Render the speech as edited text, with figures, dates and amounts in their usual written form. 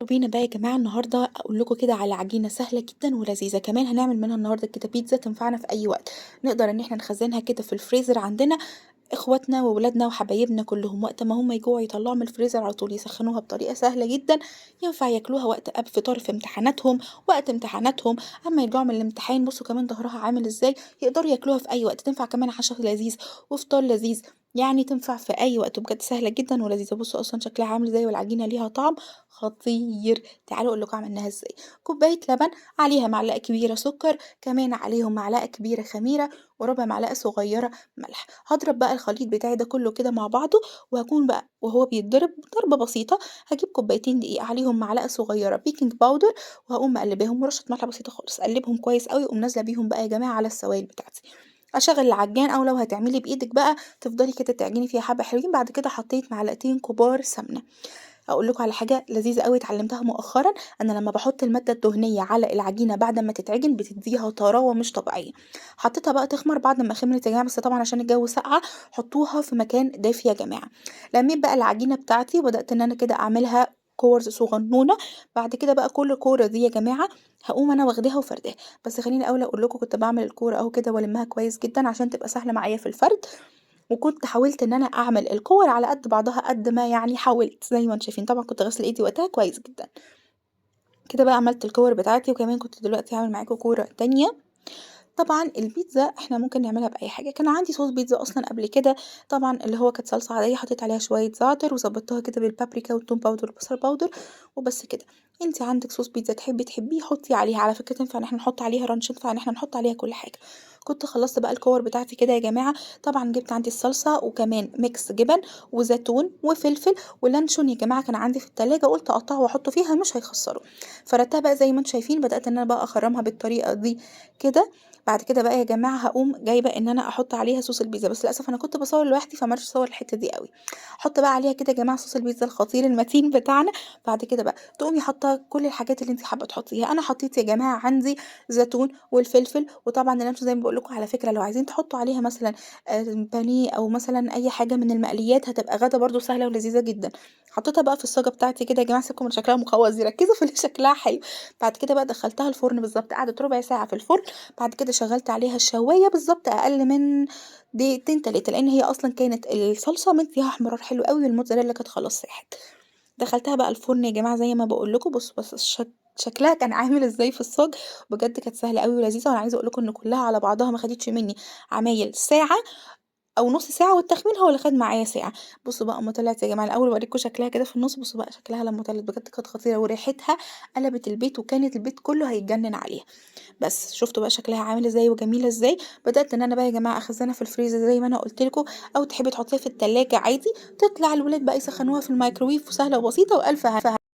بينا بقى يا جماعة النهاردة أقول لكم كده على عجينة سهلة جدا ولذيذة، كمان هنعمل منها النهاردة كده بيتزا تنفعنا في أي وقت. نقدر إن احنا نخزنها كده في الفريزر عندنا، اخواتنا وولادنا وحبايبنا كلهم وقت ما هم يجوعوا يطلعوا من الفريزر على طول يسخنوها بطريقة سهلة جدا. ينفع ياكلوها وقت قبل فطار في امتحاناتهم، وقت امتحاناتهم اما يرجعوا من الامتحان بصوا كمان ظهرها عامل ازاي، يقدروا ياكلوها في اي وقت. تنفع كمان عشاء لذيذ وفطار لذيذ، يعني تنفع في اي وقت وبجد سهلة جدا ولذيذة. بصوا اصلا شكلها عامل ازاي والعجينة ليها طعم خطير. تعالوا اقول لكم عملناها ازاي. كوباية لبن، عليها معلقة كبيرة سكر، كمان عليهم معلقة كبيرة خميرة، وربع معلقة صغيرة ملح. هاضرب بقى الخليط بتاعي ده كله كده مع بعضه، وهاكون بقى وهو بيتضرب ضربة بسيطة هاجيب كوبايتين دقيق عليهم معلقة صغيرة بيكنج باودر، وهاقوم مقلباهم ورشة ملح بسيطة خالص، اقلبهم كويس أوي واقوم نازلة بيهم بقى يا جماعة على السوايل بتاعتي. أشغل العجان أو لو هتعملي بإيدك بقى تفضلي كده تعجني فيها حبة حلوين. بعد كده حطيت معلقتين كبار سمنة. أقول لكم على حاجة لذيذة أوي اتعلمتها مؤخرًا، أنا لمّا باحط المادة الدهنية على العجينة بعد ما تتعجن بتديها طراوة مش طبيعية. حطيتها بقى تخمر بعد ما خمرت يا جماعة، بس طبعًا عشان الجو ساقعة حطوها في مكان دافي يا جماعة. لميت بقى العجينة بتاعتي وبدأت إن أنا كده أعملها كور صغنونة. بعد كده بقى كل كورة دي يا جماعة هاقوم أنا واخداها وفرداها. بس خلّيني الأول أقول لكم كنت باعمل الكورة أهو كده والمّها كويس جدًا عشان تبقى سهلة معايا في الفرد. وكنت حاولت إن أنا أعمل الكور على قد بعضها قد ما يعني حاولت، زي ما أنتم شايفين طبعًا كنت غاسلة إيدي وقتها كويس جدًا. كده بقى عملت الكور بتاعتي، وكمان كنت دلوقتي هاعمل معاكم كورة تانية. طبعًا البيتزا إحنا ممكن نعملها بأي حاجة، كان عندي صوص بيتزا أصلًا قبل كده، طبعًا اللي هو كانت صلصة عادية حطيت عليها شوية زعتر وضبطتها كده بالبابريكا والتوم باودر والبصل باودر وبس كده. أنتِ عندِك صوص بيتزا تحبيه حطي عليها، على فكرة تنفع إن إحنا نحط عليها رانش، ينفع إن إحنا نحط عليها كل حاجة. كنت خلصت بقى الكور بتاعتي كده يا جماعة. طبعًا جبت عندي الصلصة وكمان ميكس جبن وزيتون وفلفل ولانشون يا جماعة كان عندي في التلاجة، قُلت أقطعه وأحطه فيها مش هيخسروا. فردتها بقى زي ما أنتم شايفين، بدأت إن أنا بقى أخرّمها بالطريقة دي كده. بعد كده بقى يا جماعة هاقوم جايبة إن أنا أحط عليها صوص البيتزا، بس للأسف أنا كنت باصور لوحدي فما عرفتش أصور الحتة دي أوي. أحط بقى عليها كده يا جماعة صوص البيتزا الخطير المتين بتاعنا. بعد كده بقى تقومي حاطة كل الحاجات اللي أنتِ حابة تحطيها. أنا حطيت يا جماعة عندي زيتون والفلفل، وطبعًا اللانشون زي ما باقول لكم على فكرة لو عايزين تحطوا عليها مثلًا بانيه أو مثلًا أي حاجة من المقليات هتبقى غدا برضه سهلة ولذيذة جدًا. حطيتها بقى في الصاجة بتاعتي كده يا جماعة، سيبكم من شكلها مقوّس دي، ركزوا في اللي شكلها حلو. بعد كده بقى دخلتها الفرن بالضبط، قعدت ربع ساعة في الفرن. بعد كده شغّلت عليها الشواية بالضبط أقل من دقيقتين 3، لإن هي أصلًا كانت الصلصة مدياها احمرار حلو أوي والموتزاريلا كانت خلاص ساحت. دخلتها بقى الفرن يا جماعة زي ما باقول لكم، بصوا بس شكلها كان عامل إزاي في الصاج. بجد كانت سهلة أوي ولذيذة، وأنا عايزة أقول لكم إن كلها على بعضها ما خدتش مني عمايل ساعة أو نُص ساعة، والتخمين هو اللي خَد معايا ساعة. بُصّوا بقى أمّا طلعت يا جماعة، الأول باوريكم شكلها كده في النُص، بُصّوا بقى شكلها لمّا طلعت بجد كانت خطيرة، وريحتها قلبت البيت وكانت البيت كلّه هيتجنن عليها. بس شُفتوا بقى شكلها عامل إزاي وجميلة إزاي. بدأت إن أنا بقى يا جماعة أخزّنها في الفريزر زي ما أنا قُلت لكم، أو تحبّي تحطّيها في التلاجة عادي، تطلع الولاد بقى يسخّنوها في الميكروويف وسهلة وبسيطة وألف